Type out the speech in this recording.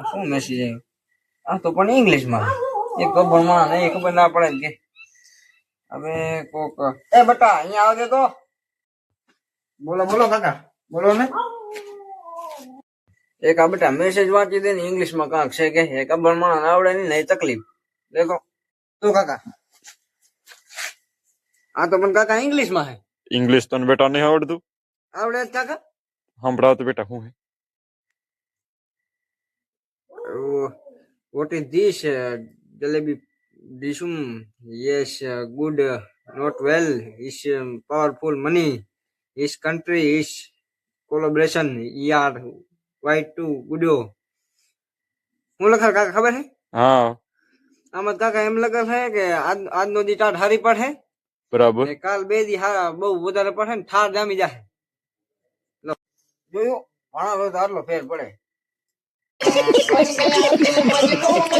શું મેસેજ આવ્યો? આ તો પણ ઇંગ્લિશમાં એ ખબર માં નહીં ખબર ના પડે ને કે હવે કોક એ બટા અહીંયા આવજે તો. બોલો બોલો કાકા બોલો ને. એક આ બેટા મેસેજ વાંચી દે ને ઇંગ્લિશમાં કાંક છે કે એક ખબર માં આવડે નહીં તકલીફ દેખો તો કાકા. આ તો પણ કાકા ઇંગ્લિશમાં હે. इंग्लिश तो बेटा नहीं आवड़ तू આવડે જ કાકા. हम पढ़ा तो बेटा हूँ है What is this? Jalebi disum. Yes, good. Not well. Is powerful money. His country is collaboration. ER. White to Gudo. હું લખા કાકા ખબર હે? हाँ આમાં કાકા એમ લખે છે કે આજનો દી ટાટ હારી પડે बराबर ને કાલ બે દી બહુ વધારે પડે ને ઠાર જામી જાય. લો જોયું ભણા તો આટલો ફેર પડે.